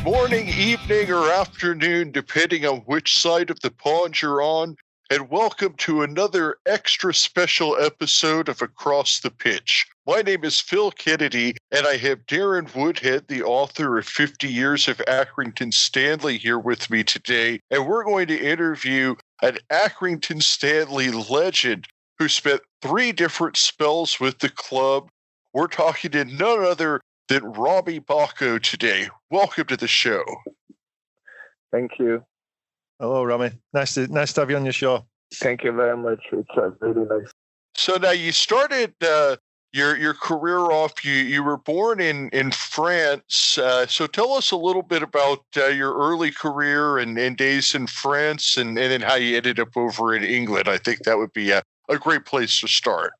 morning, evening, or afternoon, depending on which side of the pond you're on, and welcome to another extra special episode of Across the Pitch. My name is Phil Kennedy, and I have Darren Woodhead, the author of 50 Years of Accrington Stanley, here with me today, and we're going to interview an Accrington Stanley legend who spent 3 different spells with the club. We're talking to none other than Rommy Boco today. Welcome to the show. Thank you. Hello, Rommy. Nice to have you on your show. Thank you very much. It's really nice. So now you started your career off. You were born in France. So tell us a little bit about your early career and days in France, and then how you ended up over in England. I think that would be a great place to start.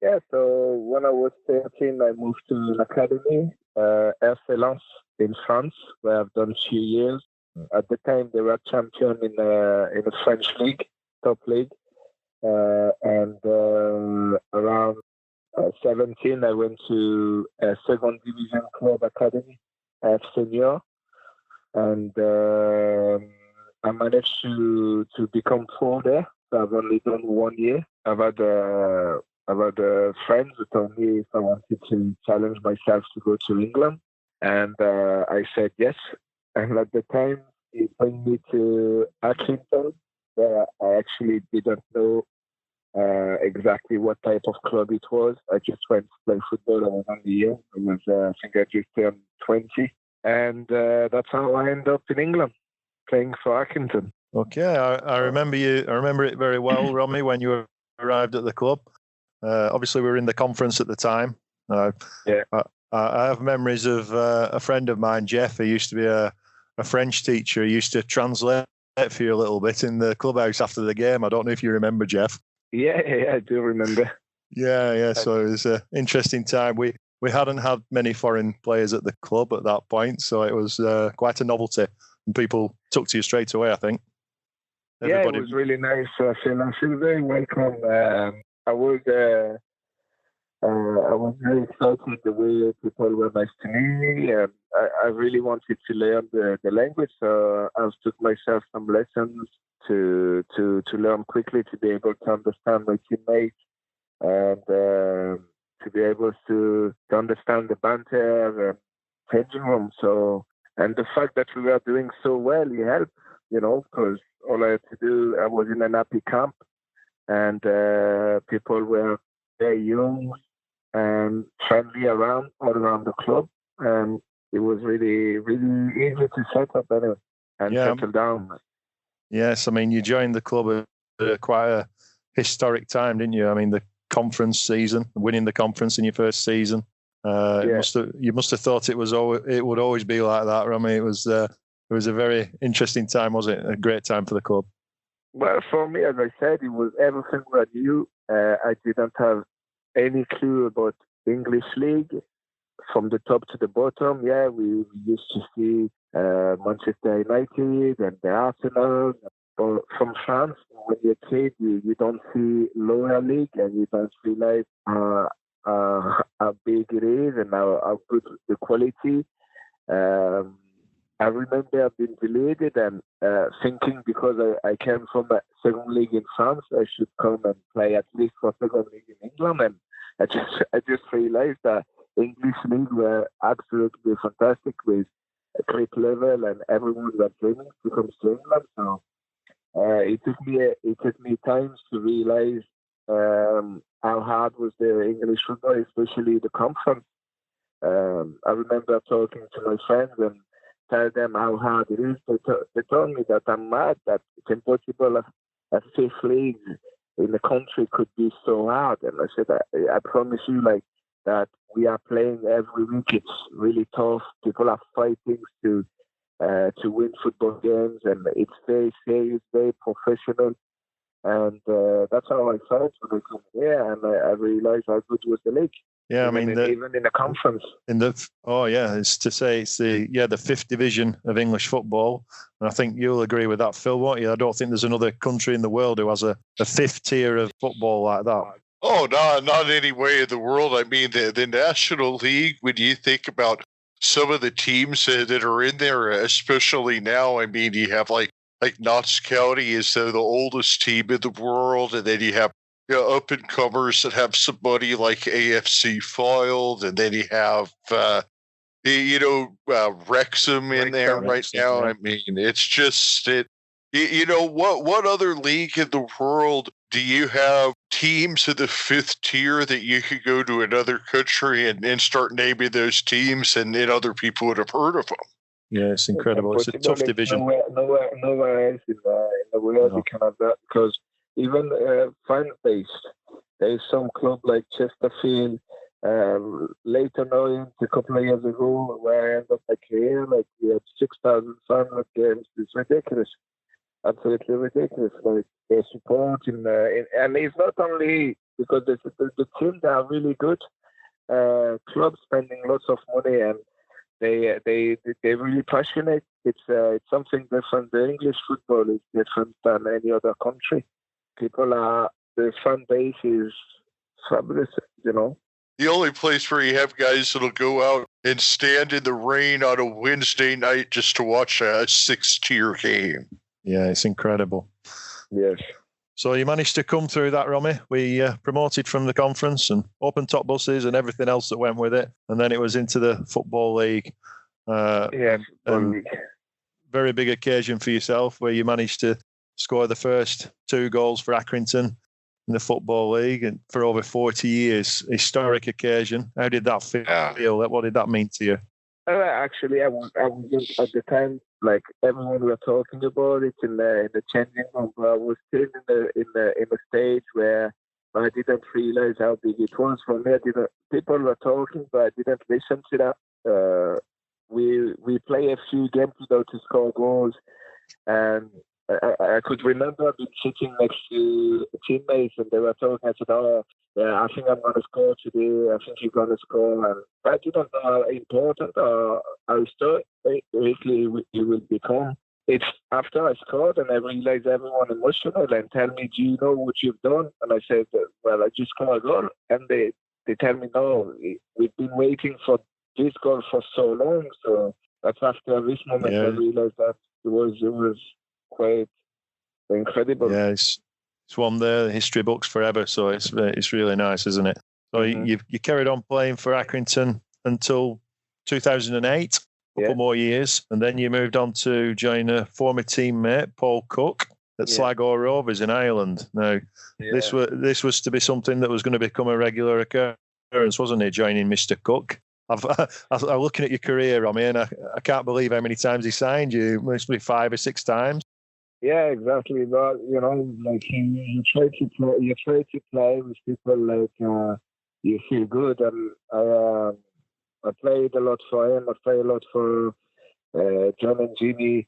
Yeah, so when I was 13, I moved to an academy, SLIGO in France, where I've done 2 years. At the time, they were champion in the French league, top league. And around 17, I went to a second division club academy at Senior. And I managed to become pro there. So I've only done 1 year. I've had friends who told me if I wanted to challenge myself to go to England. And I said yes. And at the time, he brought me to Accrington, where I actually didn't know exactly what type of club it was. I just went to play football. I was only young. I think I just turned 20. And that's how I ended up in England, playing for Accrington. Okay, I remember you. I remember it very well, Rommy, when you arrived at the club. Obviously, we were in the conference at the time. Yeah. I have memories of a friend of mine, Jeff, who used to be a French teacher. He used to translate for you a little bit in the clubhouse after the game. I don't know if you remember, Jeff. Yeah, I do remember. Yeah. So it was an interesting time. We hadn't had many foreign players at the club at that point, so it was quite a novelty. And people took to you straight away, I think. Everybody... Yeah, it was really nice. I feel very welcome. I was very excited the way people were nice to me, and I really wanted to learn the language. So I took myself some lessons to learn quickly, to be able to understand my teammates, and to be able to understand the banter and changing room. So, and the fact that we were doing so well, it helped, because all I had to do, I was in an happy camp, and people were very young and friendly all around the club, and it was really, really easy to set up anyway and settle down. Yes, I mean, you joined the club at quite a historic time, didn't you? I mean, the conference season, winning the conference in your first season. You must have thought it would always be like that, Rommy. It was a very interesting time, was it? A great time for the club. Well, for me, as I said, it was everything I knew. I didn't have any clue about English league from the top to the bottom. Yeah, we used to see Manchester United and the Arsenal. But from France, when you're a kid, you don't see lower league, and you don't realize how big it is and how good the quality. I remember being delighted and thinking, because I came from a second league in France, I should come and play at least for second league in England. And I just realized that English league were absolutely fantastic, with a great level, and everyone was dreaming to come to England. So it took me time to realize how hard was the English football, especially the conference. I remember talking to my friends and tell them how hard it is. They told me that I'm mad, that it's impossible a fifth league in the country could be so hard. And I said, I promise you, that we are playing every week. It's really tough. People are fighting to win football games, and it's very serious, very professional. And that's how I felt when I came here, and I realized how good was the league. Yeah, even in the conference. It's the fifth division of English football, and I think you'll agree with that, Phil, won't you? I don't think there's another country in the world who has a fifth tier of football like that. Oh, not any way in the world. I mean, the National League, when you think about some of the teams that are in there, especially now. I mean, you have like Notts County is the oldest team in the world, and then you have up and comers that have somebody like AFC Filed, and then you have Wrexham in there right now. Yeah. I mean, it's just it. What other league in the world do you have teams in the fifth tier that you could go to another country and start naming those teams, and then other people would have heard of them? Yeah, it's incredible. It's a tough division. Nowhere else in the world you can have that, because even fan-based, there's some club like Chesterfield, Leighton Orient a couple of years ago, where I ended up my career, like we had 6,000 fans at games. It's ridiculous. Absolutely ridiculous. Like their support and it's not only because the teams are really good. Clubs spending lots of money, and they're really passionate. It's something different. The English football is different than any other country. The fan base is fabulous. The only place where you have guys that'll go out and stand in the rain on a Wednesday night just to watch a 6-tier game. Yeah, it's incredible. Yes. So you managed to come through that, Rommy. We promoted from the conference and open top buses and everything else that went with it. And then it was into the Football League. Very big occasion for yourself, where you managed to score the first 2 goals for Accrington in the Football League, and for over 40 years. Historic occasion. How did that feel? What did that mean to you? Actually, I was at the time, like everyone were talking about it in the changing room, but I was still in the stage where I didn't realize how big it was for me. People were talking, but I didn't listen to that. We play a few games without to score goals, and I could remember being sitting next to teammates, and they were talking. I said, I think I'm going to score today. I think you're going to score. And I didn't know how important or how historically it will become. It's after I scored and I realized everyone emotional and tell me, do you know what you've done? And I said, well, I just scored a goal. And they tell me, no, we've been waiting for this goal for so long. So that's after this moment I realized that it was quite incredible. Yeah, it's one there, history books forever. So it's really nice, isn't it? So you carried on playing for Accrington until 2008, a couple more years, and then you moved on to join a former teammate, Paul Cook, at SLIGO Rovers in Ireland. Now, this was to be something that was going to become a regular occurrence, wasn't it? Joining Mr. Cook. I'm looking at your career, Rommy, and I can't believe how many times he signed you. It must be 5 or 6 times. Yeah, exactly. But like you try to play with people like you feel good, and I played a lot for him. I played a lot for John and Jimmy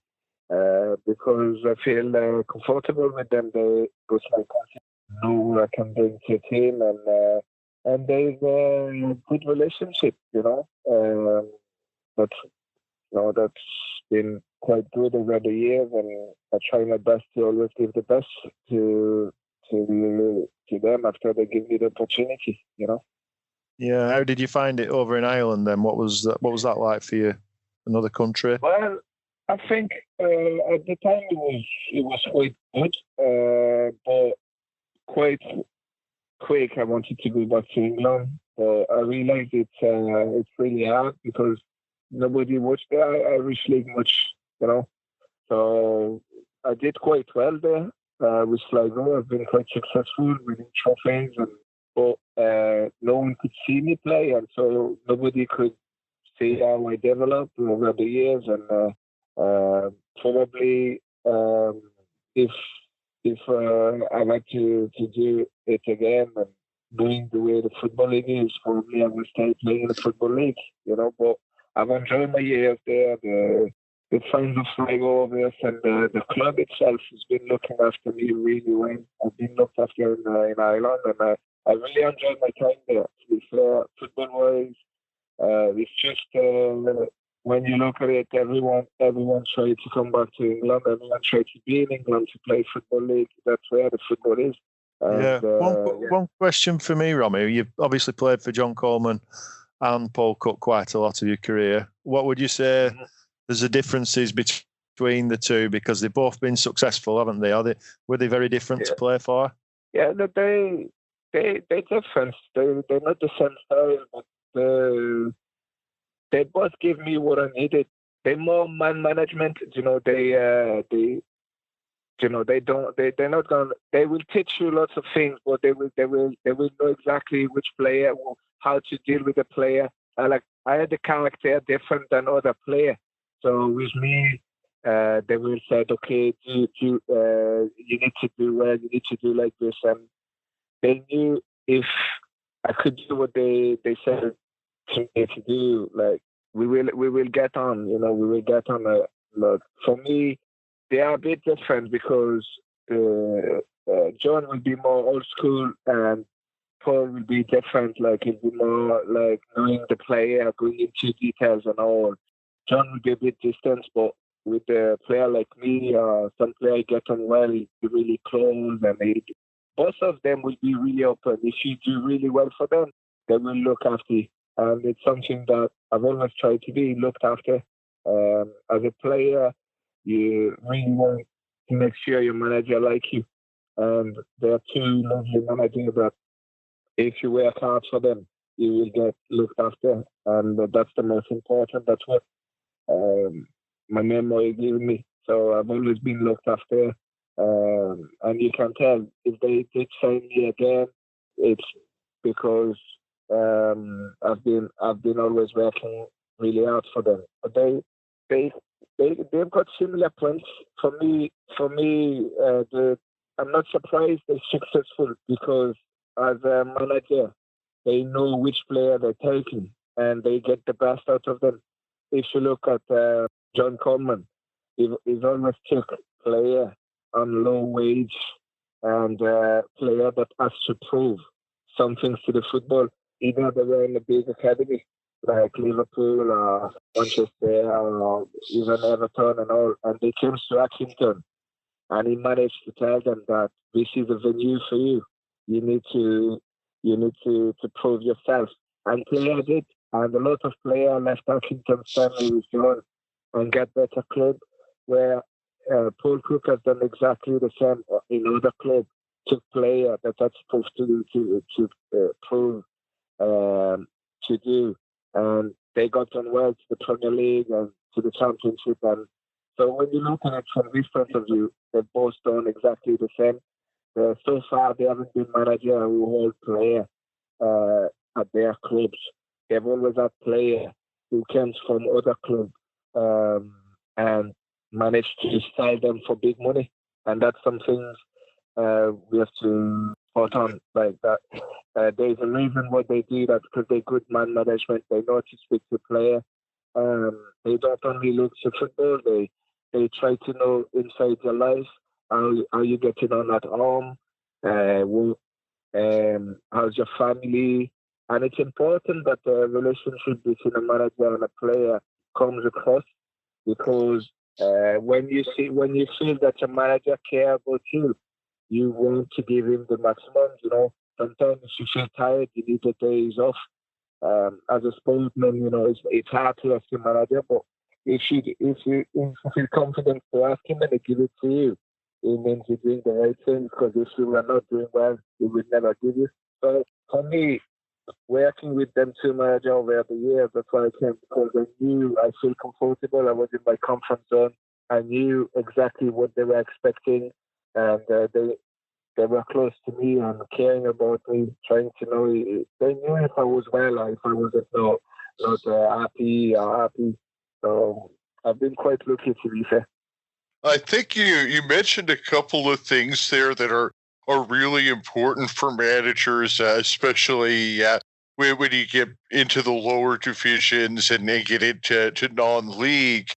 because I feel comfortable with them. They both know what I can bring to a team, and there's a good relationship. That's been quite good over the years, and I try my best to always give the best to them after they give me the opportunity. Yeah. How did you find it over in Ireland then? What was that like for you? Another country? Well, I think at the time it was quite good, but quite quick. I wanted to go back to England, but I realized it's really hard because nobody watched the Irish League much, So I did quite well there with SLIGO. I've been quite successful winning trophies, but no one could see me play, and so nobody could see how I developed over the years. And probably if I like to do it again and doing the way the Football League is, probably I will stay playing in the Football League, but I've enjoyed my years there. The fans of SLIGO and the club itself has been looking after me really well. I've been looked after in Ireland, and I really enjoyed my time there. To be fair, football-wise, it's just when you look at it, everyone tried to come back to England. Everyone tried to be in England to play Football League. That's where the football is. And, one question for me, Rommy. You've obviously played for John Coleman and Paul Cook quite a lot of your career. What would you say there's the differences between the two? Because they've both been successful, haven't they? Were they very different to play for? Yeah, no, they're different. They're not the same style, but they both give me what I needed. They're more man management. They will teach you lots of things, but they will know exactly which player, how to deal with a player. I had a character different than other player. So with me, they will say, okay, you need to do well, you need to do like this. And they knew if I could do what they said to me to do, like we will get on, we will get on a lot. For me, they are a bit different because John will be more old school and Paul will be different. Like he'll be more like knowing the player, going into details and all. John will be a bit distant, but with a player like me, some player get on well, he'll be really close, and both of them will be really open. If you do really well for them, they will look after you. And it's something that I've always tried to be looked after. As a player, you really want to make sure your manager likes you. And there are two lovely managers that if you work hard for them, you will get looked after. And that's the most important. That's what my memory gave me. So I've always been looked after. And you can tell if they did sign me again, it's because I've been always working really hard for them. But they've got similar points. For me, I'm not surprised they're successful because as a manager, they know which player they're taking and they get the best out of them. If you look at John Coleman, he's always took player on low wage and player that has to prove some things to the football. Either they were in a big academy like Liverpool or Manchester or even Everton and all, and they came to Accrington and he managed to tell them that this is a venue for you. You need to prove yourself. And players did. And a lot of players left Accrington Stanley with John and get better club where Paul Cook has done exactly the same in other clubs. Took player that's supposed to prove to do, and they got on well to the Premier League and to the Championship. And so when you look at it from this point of view, they've both done exactly the same. So far, they haven't been manager who hold player at their clubs. They've always had player who comes from other clubs and managed to sell them for big money. And that's something we have to spot on like that. There's a reason why they do that, because they're good man management. They know to speak to player. They don't only look to football. They try to know inside your life, how you getting on at home, how's your family. And it's important that the relationship between a manager and a player comes across, because when you feel that your manager cares about you, you want to give him the maximum. Sometimes if you feel tired, you need the days off. As a sportsman, it's hard to ask your manager, but if you feel confident to ask him and he give it to you, it means you're doing the right thing, because if you were not doing well, he would never give you. So for me, working with them two managers over the years, that's why I came, because I knew I feel comfortable. I was in my comfort zone. I knew exactly what they were expecting, and they were close to me and caring about me, trying to know. They knew if I was well or if I was not happy or happy. So I've been quite lucky, to be fair. I think you mentioned a couple of things there that are really important for managers, especially when you get into the lower divisions and then get into non-league.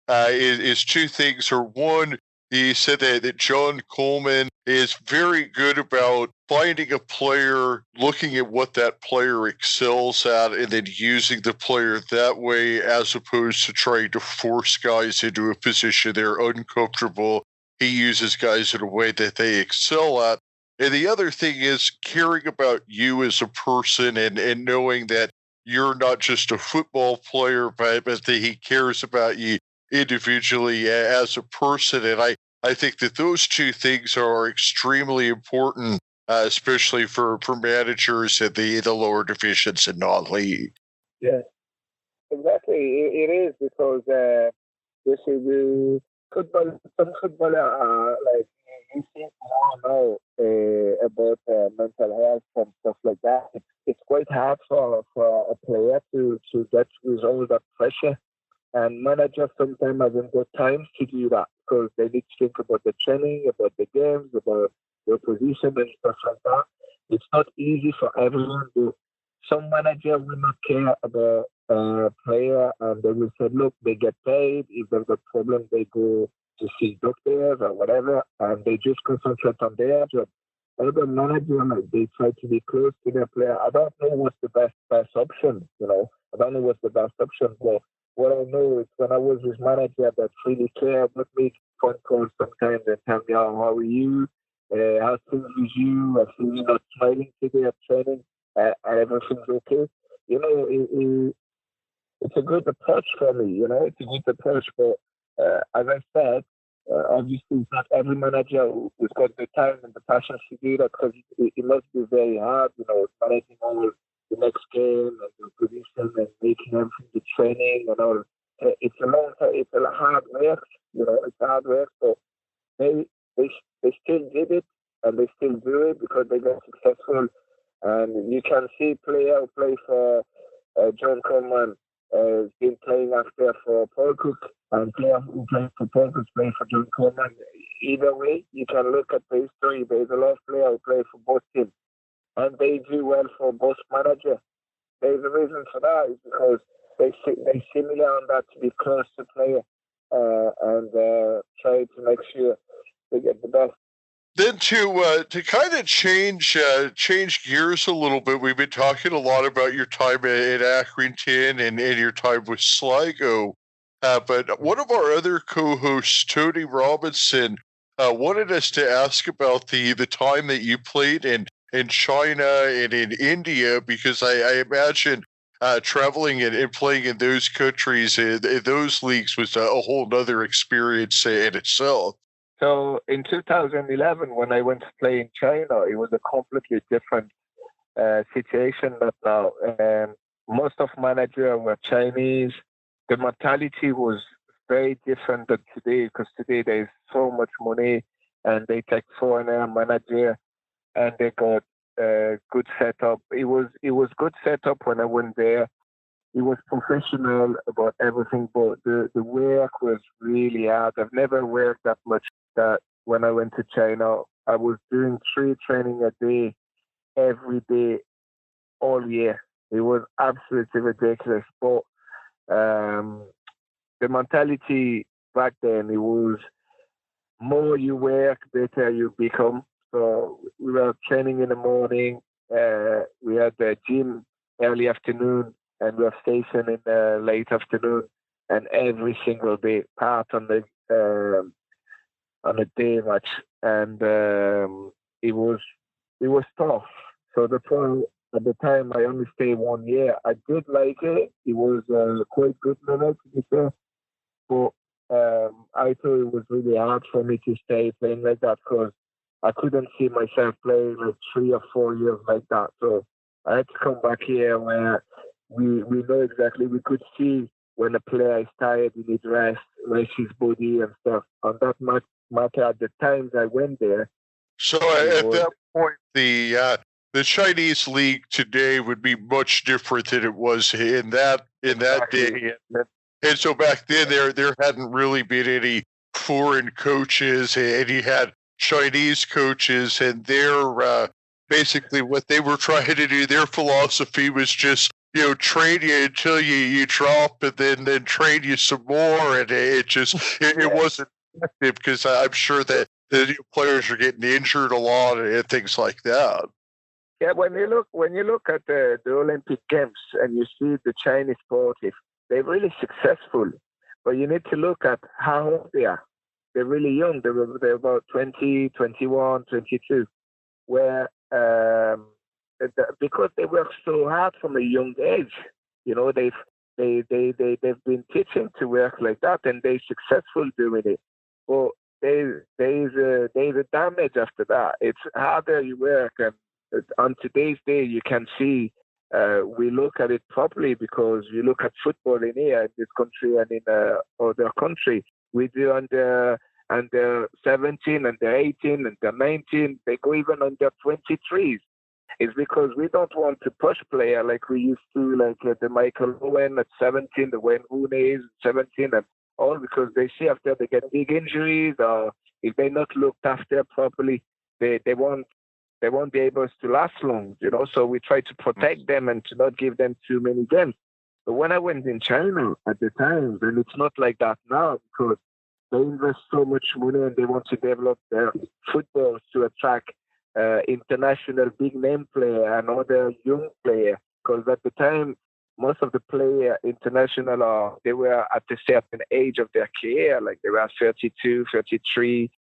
Is two things. Or one, you said that John Coleman is very good about finding a player, looking at what that player excels at, and then using the player that way, as opposed to trying to force guys into a position they're uncomfortable. He uses guys in a way that they excel at. And the other thing is caring about you as a person and knowing that you're not just a football player, but that he cares about you individually as a person. And I think that those two things are extremely important, especially for managers at the lower divisions and non-league. Yeah, exactly. It is because you see some footballer like you think more now about mental health and stuff like that. It's quite hard for a player to get with all that pressure. And managers sometimes haven't got time to do that because they need to think about the training, about the games, about their position and stuff like that. It's not easy for everyone. Some manager will not care about a player and they will say, look, they get paid. If they've got problems, they go to see doctors or whatever, and they just concentrate on their job. Other managers, like, they try to be close to their player. I don't know what's the best option, I don't know what's the best option, but what I know is when I was with manager that really care about me, phone calls sometimes and tell me, oh, how are you? How's things with you? I see you not smiling today at training. Everything's okay. It's a good approach for me, It's a good approach. But as I said, obviously it's not every manager who's got the time and the passion to do that because it must be very hard, managing all the next game and the position and making everything, the training and all. It's a hard work, it's hard work. So they still did it and they still do it because they got successful. And you can see player who play for John Coleman has been playing after for Paul Cook, and player who plays for Paul Cook play for John Coleman. Either way, you can look at the history. There's a lot of players who play for both teams, and they do well for both managers. There's a reason for that, is because they similar on that to be close to player and try to make sure they get the best. Then to kind of change gears a little bit, we've been talking a lot about your time at Accrington and your time with SLIGO, but one of our other co-hosts, Tony Robinson, wanted us to ask about the time that you played in China and in India, because I imagine traveling and playing in those countries, in those leagues, was a whole other experience in itself. So in 2011, when I went to play in China, it was a completely different situation than now. Most of managers were Chinese. The mentality was very different than today, because today there's so much money and they take foreigner manager and they got good setup. It was good setup when I went there. It was professional about everything, but the work was really hard. I've never worked that much. That when I went to China, I was doing 3 training a day, every day, all year. It was absolutely ridiculous. But the mentality back then, it was more you work, better you become. So we were training in the morning. We had the gym early afternoon, and we were stationed in the late afternoon. And every single day, part on a day match, and it was tough. So at the time I only stayed 1 year. I did like it. It was quite good level, to be fair, but I thought it was really hard for me to stay playing like that, because I couldn't see myself playing like 3 or 4 years like that. So I had to come back here where we know exactly, we could see when a player is tired, he needs rest his body and stuff. On that matter, at the times I went there. So at that point, the Chinese league today would be much different than it was in that day. And so back then, there hadn't really been any foreign coaches, and you had Chinese coaches, and their basically what they were trying to do, their philosophy was just, train you until you drop, and then train you some more, and it wasn't effective, because I'm sure that the players are getting injured a lot and things like that. Yeah, when you look at the Olympic Games and you see the Chinese sportists, they're really successful, but you need to look at how old they are. They're really young. They're about 20, 21, 22, where because they work so hard from a young age. they've been teaching to work like that, and they're successful doing it. But there's a damage after that. It's harder you work, and on today's day, you can see we look at it properly, because you look at football in here, in this country, and in other country. We do under 17, under 18, under 19. They go even under 23s. It's because we don't want to push player like we used to, like the Michael Owen at 17, the Wayne Rooney at 17, and all, because they see after they get big injuries, or if they're not looked after properly, they won't be able to last long, So we try to protect them and to not give them too many games. But when I went in China at the time, and it's not like that now, because they invest so much money and they want to develop their football to attract international big name player and other young player. Because at the time, most of the player international they were at a certain age of their career, like they were 32, 33,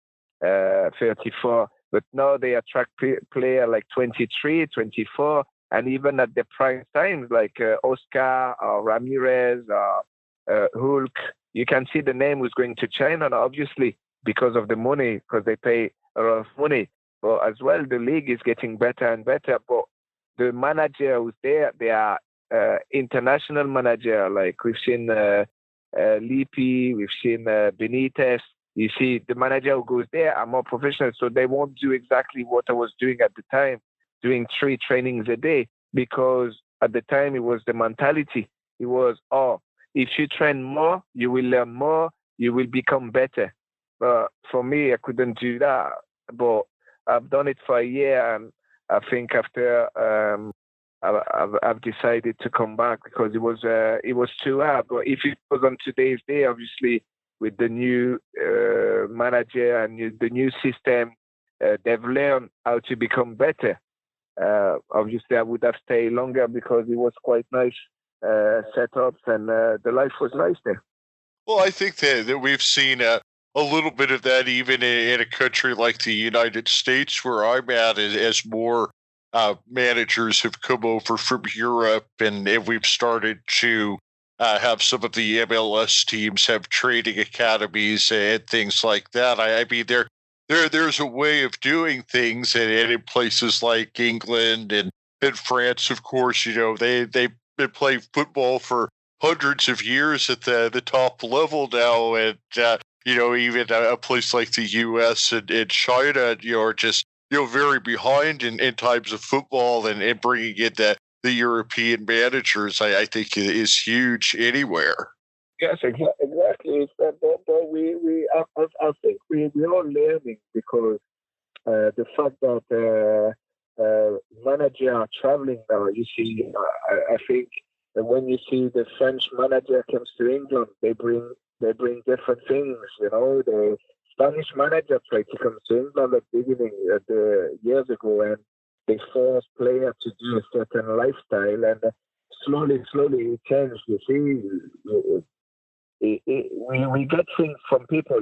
34. But now they attract player like 23, 24, and even at the prime times like Oscar or Ramirez or Hulk. You can see the name who's going to China now, obviously, because of the money, because they pay a lot of money. But as well, the league is getting better and better. But the manager who's there, they are international manager. Like we've seen Lippi, we've seen Benitez. You see, the manager who goes there are more professional, so they won't do exactly what I was doing at the time, doing 3 trainings a day, because at the time it was the mentality. It was, if you train more, you will learn more, you will become better. But for me, I couldn't do that. But I've done it for a year, and I think after I've decided to come back, because it was too hard. But if it was on today's day, obviously, with the new manager and the new system, they've learned how to become better. Obviously, I would have stayed longer, because it was quite nice setups, and the life was nice there. Well, I think that we've seen a little bit of that even in a country like the United States, where I'm at, as more managers have come over from Europe, and we've started to have some of the MLS teams have training academies and things like that. I mean, there's a way of doing things, and in places like England and France, of course, they've been playing football for hundreds of years at the top level now, and even a place like the U.S. and China, are just very behind in times of football, and bringing in the European managers, I think, is huge anywhere. Yes, exactly. But I think we're all learning, because the fact that managers are traveling now, you see, I think that when you see the French manager comes to England, they bring different things. The Spanish manager tried to come to England at the beginning years ago, and they force players to do a certain lifestyle, and slowly it changed. You see, we get things from people,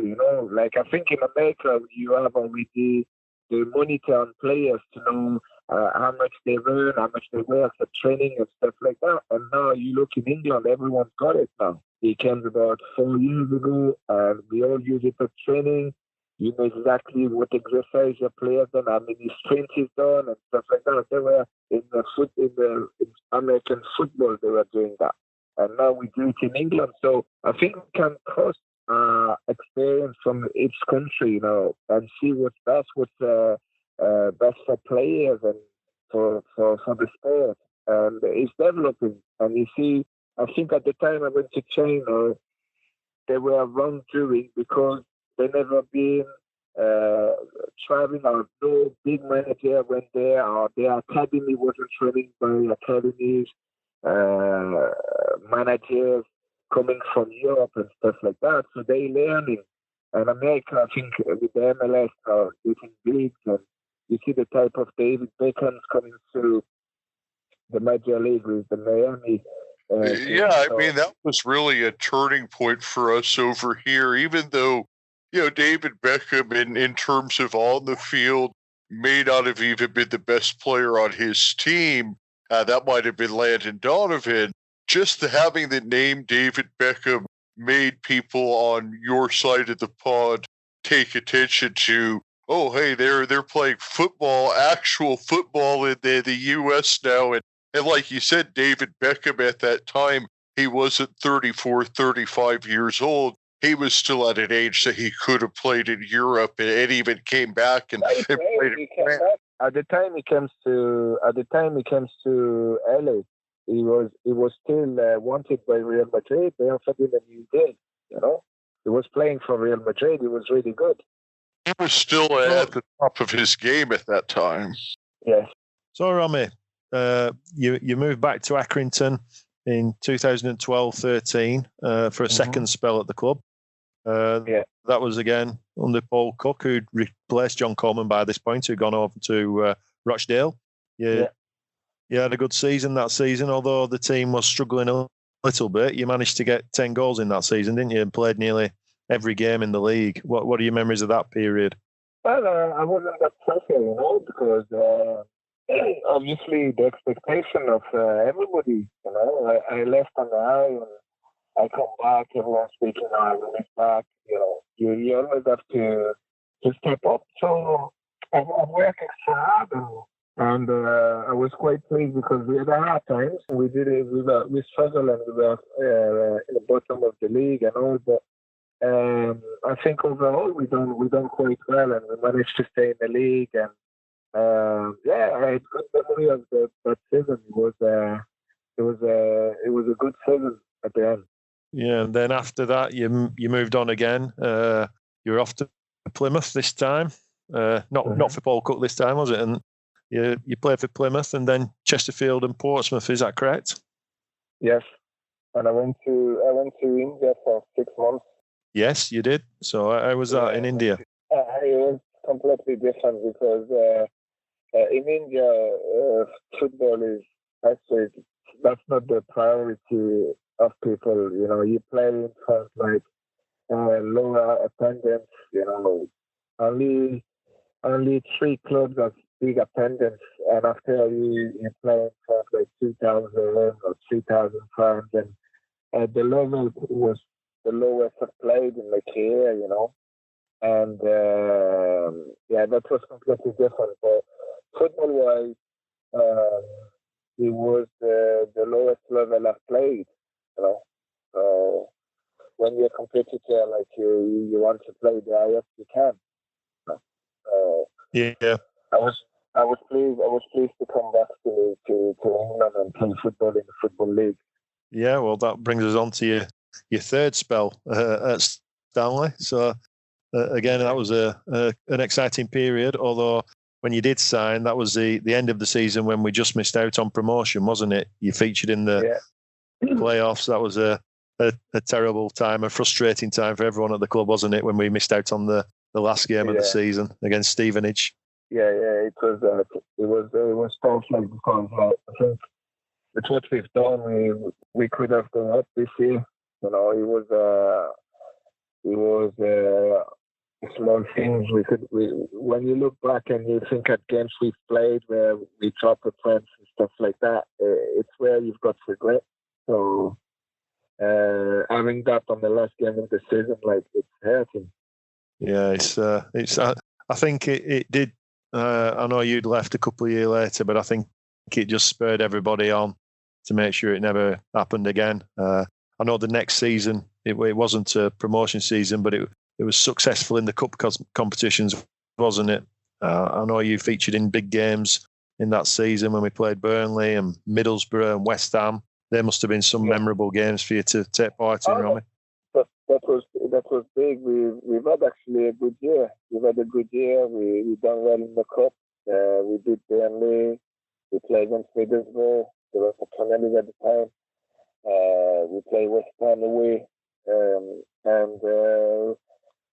Like I think in America, you have already the monitor on players to know how much they earn, how much they work for training and stuff like that. And now you look in England, everyone's got it now. It came about 4 years ago, and we all use it for training. You know exactly what exercise your players done, how many sprints he's done, and stuff like that. They were in American football, they were doing that, and now we do it in England. So I think we can cross experience from each country, and see what's best, best for players and for the sport. And it's developing. And you see, I think at the time I went to China, they were wrongdoing because they never been traveling, or no big manager went there, or their academy wasn't training by academies, managers coming from Europe and stuff like that. So they learning. And America, I think, with the MLS are getting big, and you see the type of David Beckham's coming through the Major League with the Miami. I mean, that was really a turning point for us over here, even though, David Beckham, in terms of on the field, may not have even been the best player on his team. That might have been Landon Donovan. just having the name David Beckham made people on your side of the pond take attention to, oh, hey, they're playing football, actual football in the U.S. now. And like you said, David Beckham at that time, he wasn't 34, 35 years old. He was still at an age that he could have played in Europe and even came back and played in France. At the time he comes to LA, he was still wanted by Real Madrid. They offered him a new deal. You know, he was playing for Real Madrid. He was really good. He was still at the top of his game at that time. Yes. So, Rommy, you moved back to Accrington in 2012-13 for a second spell at the club. That was again under Paul Cook, who'd replaced John Coleman by this point, who'd gone over to Rochdale. You had a good season that season, although the team was struggling a little bit. You managed to get 10 goals in that season, didn't you? And played nearly every game in the league. What are your memories of that period? Well, I wasn't that pressure, because obviously the expectation of everybody, I left on the high and I come back, everyone's speaking, I release back, you always have to step up. So I'm working so hard and I was quite pleased because we had hard times. We did it, we struggled and we were in the bottom of the league and all, but I think overall we done quite well and we managed to stay in the league and I had good memory of that season. It was a good season at the end. Yeah, and then after that, you moved on again. You were off to Plymouth this time. Not for Paul Cook this time, was it? And you played for Plymouth and then Chesterfield and Portsmouth. Is that correct? Yes, and I went to India for 6 months. Yes, you did. So I was in India. It was completely different because in India, football is actually that's not the priority of people. You play in front like lower attendance. Only 3 clubs have big attendance, and after you play in front like 2,000 or 3,000 fans, and the level was the lowest I've played in my career. And that was completely different. But football-wise, it was the lowest level I've played. So when you're a competitor, like you want to play the highest you can. I was pleased to come back to England and play football in the Football League. Yeah, well, that brings us on to your third spell at Stanley. So again, that was an exciting period. Although when you did sign, that was the end of the season when we just missed out on promotion, wasn't it? You featured in the playoffs. That was a terrible time, a frustrating time for everyone at the club, wasn't it? When we missed out on the last game of the season against Stevenage. Yeah, it was tough, like, because I think with what we've done, we could have gone up this year. It was small things when you look back and you think at games we've played where we dropped the points and stuff like that, it's where you've got regret. So having that on the last game of the season, like, it's hurting. Yeah, it's. I think it did. I know you'd left a couple of years later, but I think it just spurred everybody on to make sure it never happened again. I know the next season it wasn't a promotion season, but it was successful in the cup competitions, wasn't it? I know you featured in big games in that season when we played Burnley and Middlesbrough and West Ham. There must have been some memorable games for you to take part in, Rommy. That was big. We've had actually a good year. We've had a good year. We done well in the cup. We beat Burnley. We played against Middlesbrough. They were for Premier League at the time. We played West Ham away, and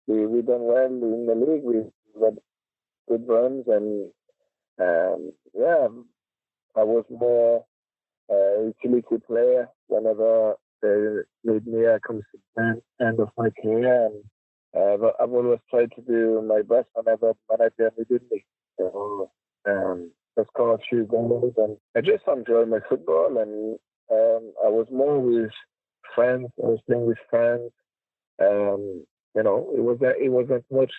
we done well in the league. We had good runs, and I was more utility player whenever the mid-year comes to the end of my career, and I've always tried to do my best whenever manager needed me. So I scored a few goals, and I just enjoy my football, and I was more with friends. I was playing with friends. It wasn't much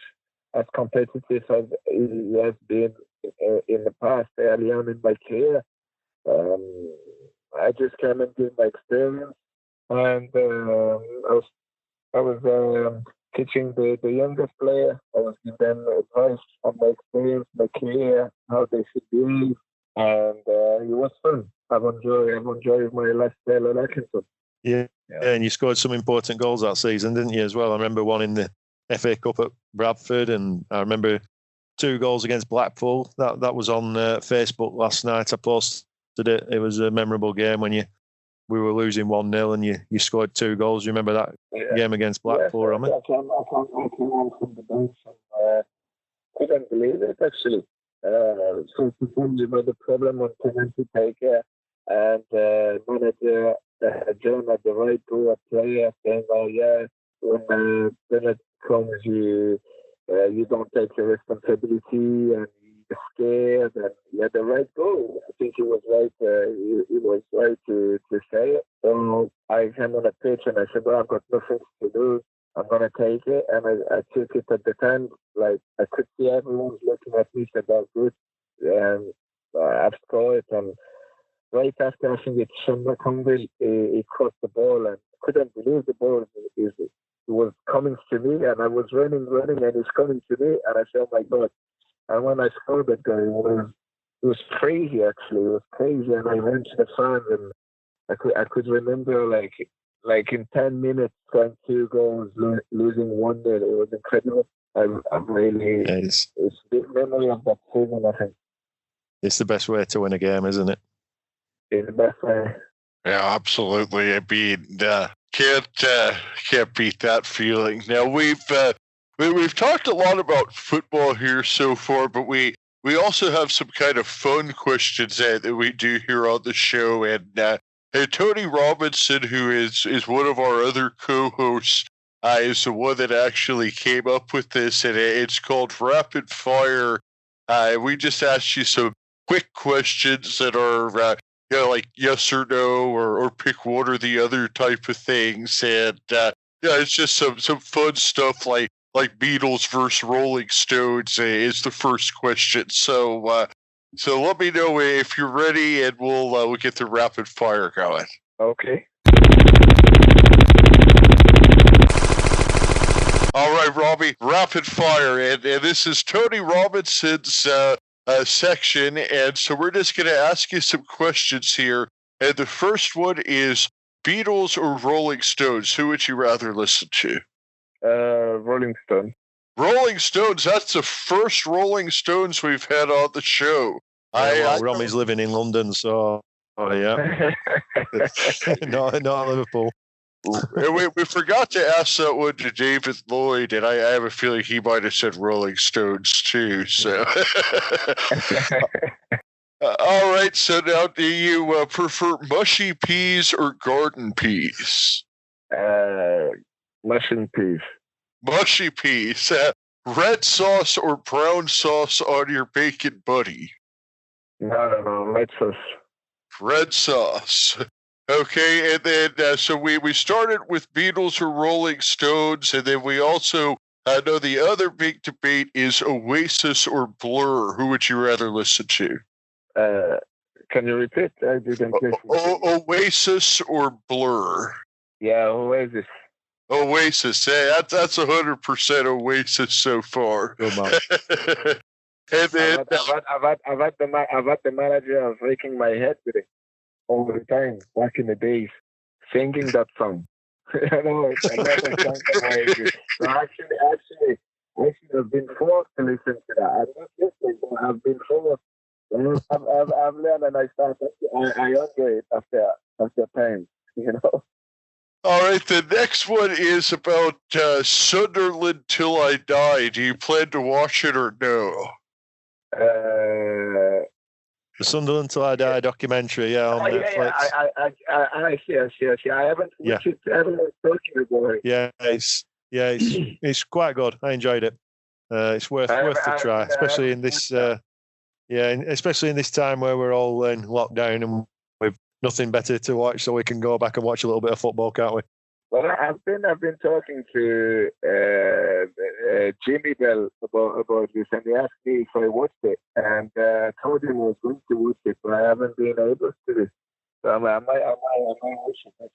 as competitive as it has been in the past, early on in my career. I just came and did my experience, and I was teaching the youngest player. I was giving them advice on my experience, my career, how they should behave, and it was fun. I've enjoyed my last spell at Accrington. Yeah, and you scored some important goals that season, didn't you, as well? I remember one in the FA Cup at Bradford, and I remember 2 goals against Blackpool. That was on Facebook last night. I posted it. It was a memorable game when we were losing 1-0 and you scored 2 goals. You remember that game against Blackpool, Rommy? I came on from the bench and couldn't believe it, actually. So the problem on penalty taker and manager John at the right goal, a player saying, "Oh yeah, when penalty comes, you don't take your responsibility and you're scared." And he had the right goal. I think he was right. He was right to say it. So I came on the pitch and I said, "Well, I've got nothing to do. I'm gonna take it." And I took it at the time. Like I could see everyone's looking at me, said, "That's good." And I've scored. And right after, I think it's Sean McConville, he crossed the ball and couldn't believe the ball was coming to me, and I was running, and it's coming to me, and I said, "Oh my God." And when I scored that goal, it was crazy, actually. It was crazy, and I went to the fans, and I could remember, like in 10 minutes, scoring 2 goals, losing 1-0. It was incredible. I'm really, it's a big memory of that season, I think. It's the best way to win a game, isn't it? It's the best way. Yeah, absolutely. I mean, can't beat that feeling. Now we've talked a lot about football here so far, but we also have some kind of fun questions that we do here on the show, and Tony Robinson, who is one of our other co-hosts, is the one that actually came up with this, and it's called Rapid Fire. We just asked you some quick questions that are like yes or no, or pick one or the other type of things, and it's just some fun stuff like Beatles versus Rolling Stones is the first question. So let me know if you're ready, and we'll get the rapid fire going. Okay. All right, Robbie, rapid fire, and this is Tony Robinson's section, and so we're just going to ask you some questions here. And the first one is Beatles or Rolling Stones? Who would you rather listen to? Rolling Stones. Rolling Stones. That's the first Rolling Stones we've had on the show. Rommy's living in London, so yeah, not Liverpool. we forgot to ask that one to David Lloyd, and I have a feeling he might have said Rolling Stones too. So, all right. So now, do you prefer mushy peas or garden peas? Mushy peas. Mushy peas. Red sauce or brown sauce on your bacon buddy? No, red sauce. Red sauce. Okay, and then so we started with Beatles or Rolling Stones, and then we also know the other big debate is Oasis or Blur. Who would you rather listen to? Can you repeat? I didn't listen. Oasis or Blur? Yeah, Oasis. Oasis. Hey, that's 100% Oasis so far. Good man. And then I've had the manager of raking my head with it all the time back in the days, singing that song. I know it's another song from Oasis. So actually, I've been forced to listen to that. I'm not listening, but I've been forced. I've learned, and I enjoy it after time. You know. All right, the next one is about Sunderland Till I Die. Do you plan to watch it or no? The Sunderland Till I Die documentary, on Netflix. I see. I haven't watched it. I haven't spoken about it. It's quite good. I enjoyed it. It's worth the try, especially in this especially in this time where we're all in lockdown and nothing better to watch, so we can go back and watch a little bit of football, can't we? Well, I've been talking to Jimmy Bell about this, and he asked me if I watched it, and told him I was going to watch it, but I haven't been able to. So I might watch it.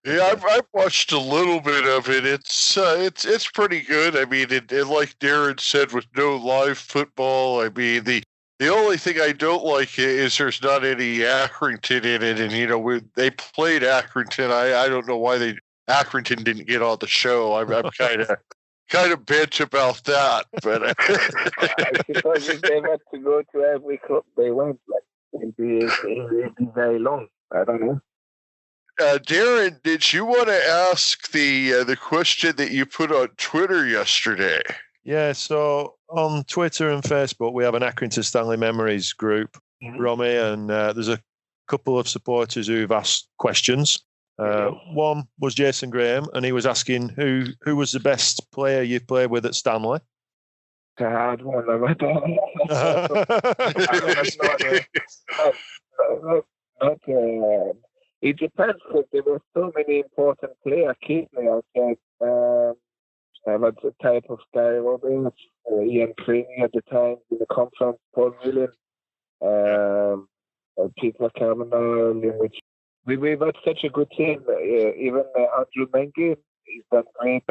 Yeah, I've watched a little bit of it. It's pretty good. I mean, it like Darren said, with no live football. I mean, the only thing I don't like is there's not any Accrington in it, and they played Accrington. I don't know why Accrington didn't get on the show. I'm kind of bent about that, but I suppose if they had to go to every club they went, it'd be very long. I don't know. Darren, did you want to ask the question that you put on Twitter yesterday? Yeah, so on Twitter and Facebook, we have an Accrington Stanley Memories group, Rommy, and there's a couple of supporters who've asked questions. One was Jason Graham, and he was asking who was the best player you played with at Stanley. It's a hard one. I don't know. It depends, because there were so many important players. Key players, I had the type of guy, Roberts, Ian Creaney at the time in the conference, Paul Millen, Peter Kavanagh, in which we've had such a good team. Even Andrew Mengi, he's done great.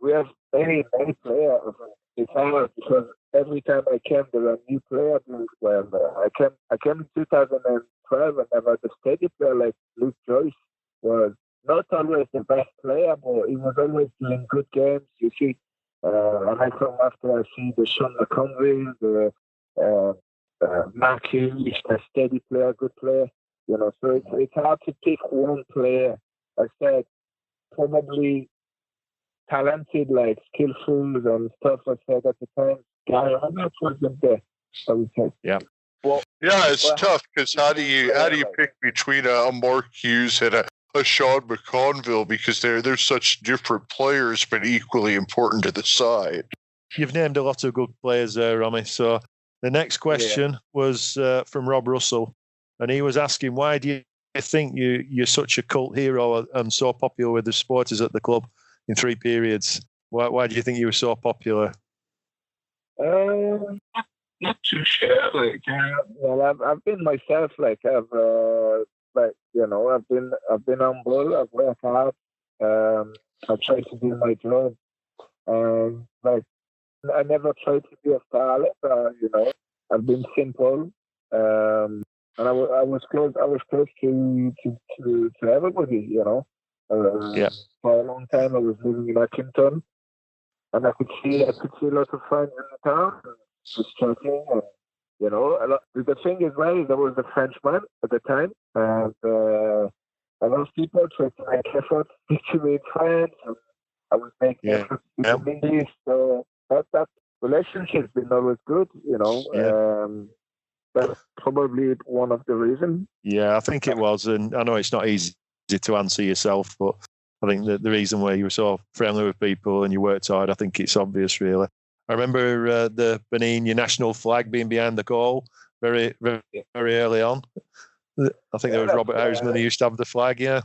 We have many players. It's hard because every time I came, there were new players. Well, I came in 2012, and I've had a steady player like Luke Joyce was not always the best player, but he was always doing good games. You see, and I come after I see the Sean McConville, the Mark Hughes, a steady player, good player. So it's hard to pick one player. I said probably talented, like skillful and stuff. I said at the time, Guy Roberts wasn't there. I would say. Yeah. Well, yeah, it's tough, because how do you pick between a Mark Hughes and a Sean McConville, because they're such different players but equally important to the side. You've named a lot of good players there, Rommy. So the next question was from Rob Russell, and he was asking, why do you think you're such a cult hero and so popular with the supporters at the club in 3 periods? Why do you think you were so popular? Not too sure. Well, I've been myself. I've been humble. I've worked hard. I tried to do my job. I never tried to be a starlet. I've been simple. And I was close. I was close to everybody. For a long time, I was living in Accrington, and I could see lots of fans in the town. Just chatting, and the thing is, well, there was a Frenchman at the time, and a lot of people tried to make efforts to speak to me in French, and I was making efforts to speak in English. So that relationship's been always good, That's probably one of the reasons. Yeah, I think it was, and I know it's not easy to answer yourself, but I think that the reason why you were so friendly with people and you worked hard, I think it's obvious, really. I remember the Benin national flag being behind the goal very, very, very early on. I think there was Robert Houseman who used to have the flag, Yeah,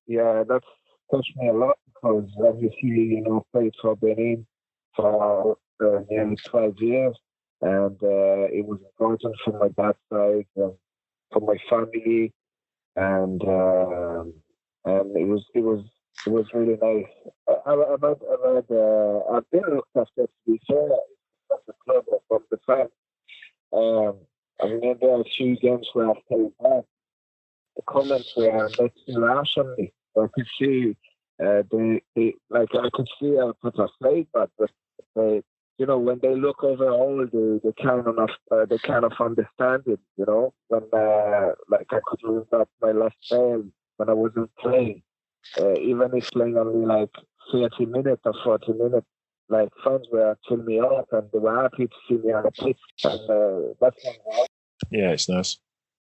that's touched me a lot, because obviously, played for Benin for nearly 12 years, and it was important for my dad's side, for my family, and it was really nice. I've been looked after, to be fair, at the club from the fans. I remember a few games where I played back. The comments were next to harsh on me. I could see I could see I put a slate, but they, when they look overall, they kind of understand it. When I could remember my last game when I wasn't playing. Even if playing only 30 minutes or 40 minutes, fans were filling me up, and they were happy to see me on the pitch. And that's nice. Yeah, it's nice.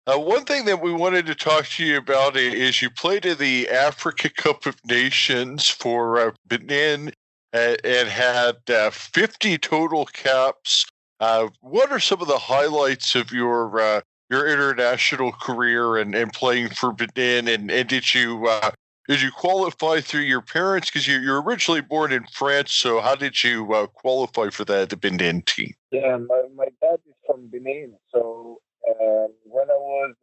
One thing that we wanted to talk to you about is you played in the Africa Cup of Nations for Benin and had 50 total caps. What are some of the highlights of your your international career and playing for Benin, and did you qualify through your parents? Because you're originally born in France, so how did you qualify for the Benin team? Yeah, my dad is from Benin, so when I was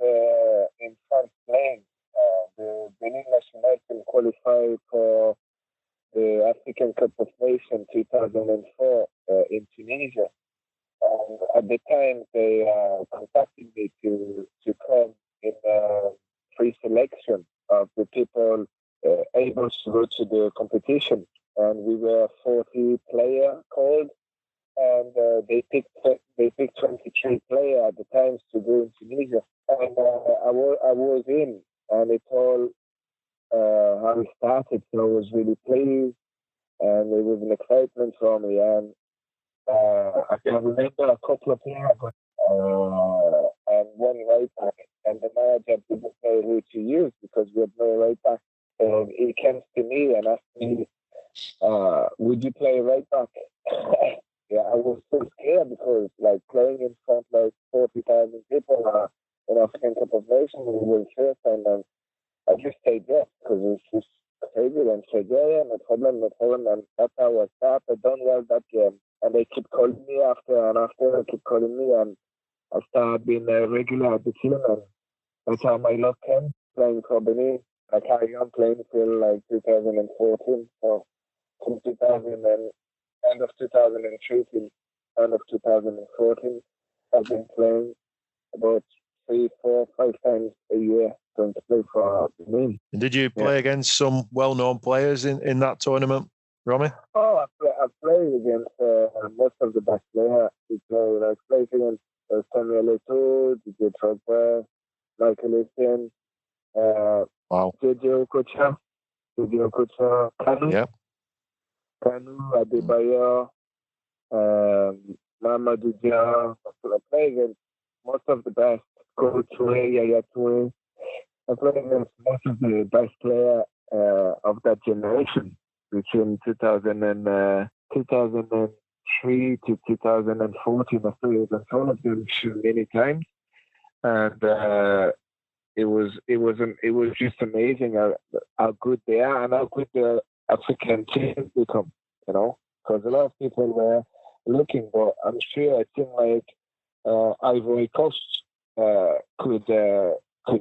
in France playing, the Benin National Team qualified for the African Cup of Nations 2004 in Tunisia. And at the time, they contacted me to come in pre-selection of the people able to go to the competition. And we were 40 player called, and they picked 23 players at the time to go in Tunisia. And I was in, and it's all how it started. So I was really pleased, and it was an excitement for me. And I can remember a couple of years ago, and one right back, and the manager didn't know who to use because we had no right back. And he came to me and asked me, would you play right back? Yeah, I was so scared because like playing in front like 40,000 people in African Cup of Nations was the first time, and I just said yes because it was just crazy, and said yeah, no problem, and that's how I started. I done well that game, and they keep calling me after they keep calling me, and I started being a regular at the team, and that's how my luck came playing for Benin. I carried on playing till like 2014, so from 2000 and end of 2013, end of 2014, I've been playing about 3, 4, 5 times a year going to play for Benin. And did you play against some well-known players in that tournament, Rommy? Oh, I played against most of the best players. I played against Samuel Eto'o, DJ Drogba, Michael Essien, JJ Okocha, Kanu, Adebayo, Mamadou Dia. I played against most of the best. Kolo Touré, Yaya Touré. I played against most of the best players of that generation between 2003 to 2014. I played against all of them many times, and it was just amazing how good they are and how good the African teams become. Because a lot of people were looking, but I'm sure a team like Ivory Coast could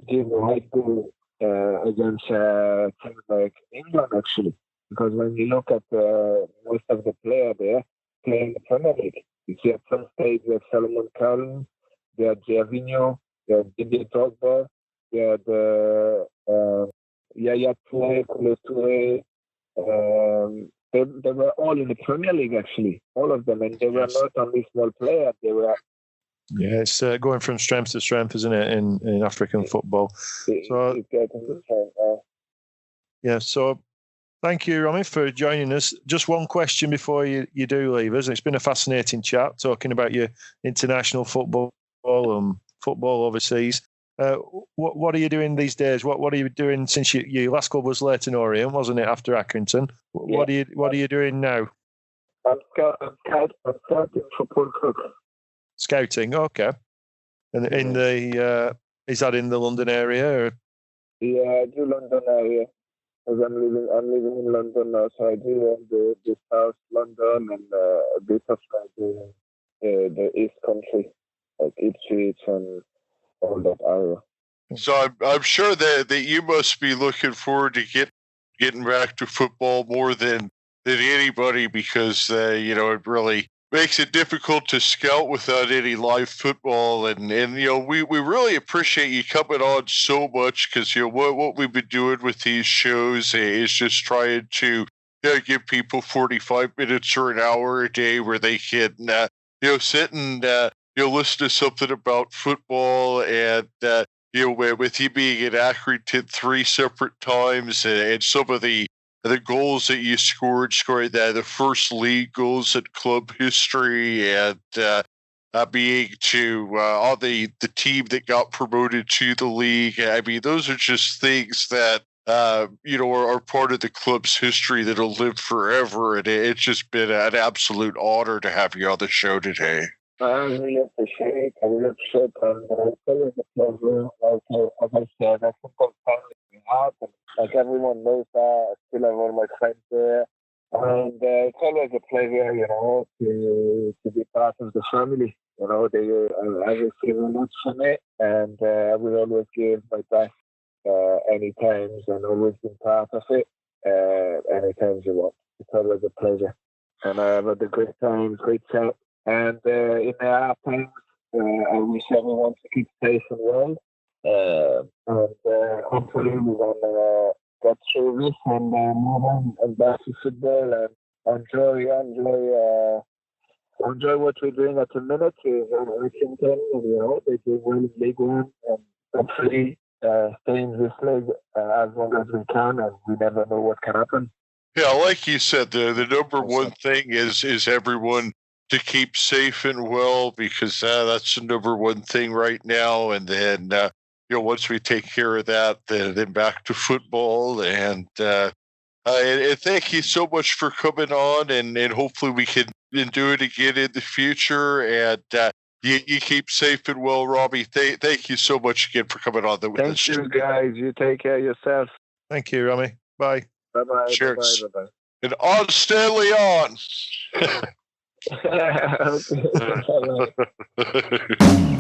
give a right goal against teams like England, actually. Because when you look at most of the players there playing the Premier League, you see at some stage they have Solomon Kalou, they have Gervinho, they have Didier Drogba, they have Yaya Touré, Kolo Touré. They were all in the Premier League, actually, all of them, and they were not only small players. They were. Yeah, it's going from strength to strength, isn't it, in African football? So, so thank you, Rommy, for joining us. Just one question before you do leave us. It's been a fascinating chat talking about your international football and football overseas. What are you doing these days? What are you doing since your last club was Leyton Orient, wasn't it, after Accrington? What are you doing now? I'm scouting football club. Scouting, okay. And in the is that in the London area? Or? Yeah, I do London area. Because I'm living in London now, so I do the South London and a bit of like the East Country, like Ipswich and all that area. So I'm sure that you must be looking forward to getting back to football more than anybody, because it really makes it difficult to scout without any live football, and we really appreciate you coming on so much, because what we've been doing with these shows is just trying to give people 45 minutes or an hour a day where they can sit and listen to something about football, and with you being at Accrington 3 separate times, and some of the goals that you scoring the first league goals in club history, and being on the team that got promoted to the league. I mean, those are just things that are part of the club's history that'll live forever. And it's just been an absolute honor to have you on the show today. I really appreciate it. I really appreciate it. And it's always a pleasure. As I said, I think I'm finally out. And like everyone knows that. I still have all my friends there. And it's always a pleasure, to be part of the family. They everything a lot for me. And I will always give my best any times and always been part of it any times you want. It's always a pleasure. And I've had a great time, great chat. And in the hard times, I wish everyone to keep safe and well. And hopefully we will get through this and move on and back to football and enjoy what we're doing at the minute is Accrington. They do well in League One and hopefully stay in this league as long as we can, and we never know what can happen. Yeah, like you said, the number one thing is everyone to keep safe and well, because that's the number one thing right now. And then once we take care of that, then back to football. And thank you so much for coming on, and hopefully we can do it again in the future. And you keep safe and well, Robbie. Thank you so much again for coming on. Thank you, guys. You take care of yourself. Thank you, Romy. Bye. Bye-bye. Cheers. Bye-bye. And on Stanley on. Okay.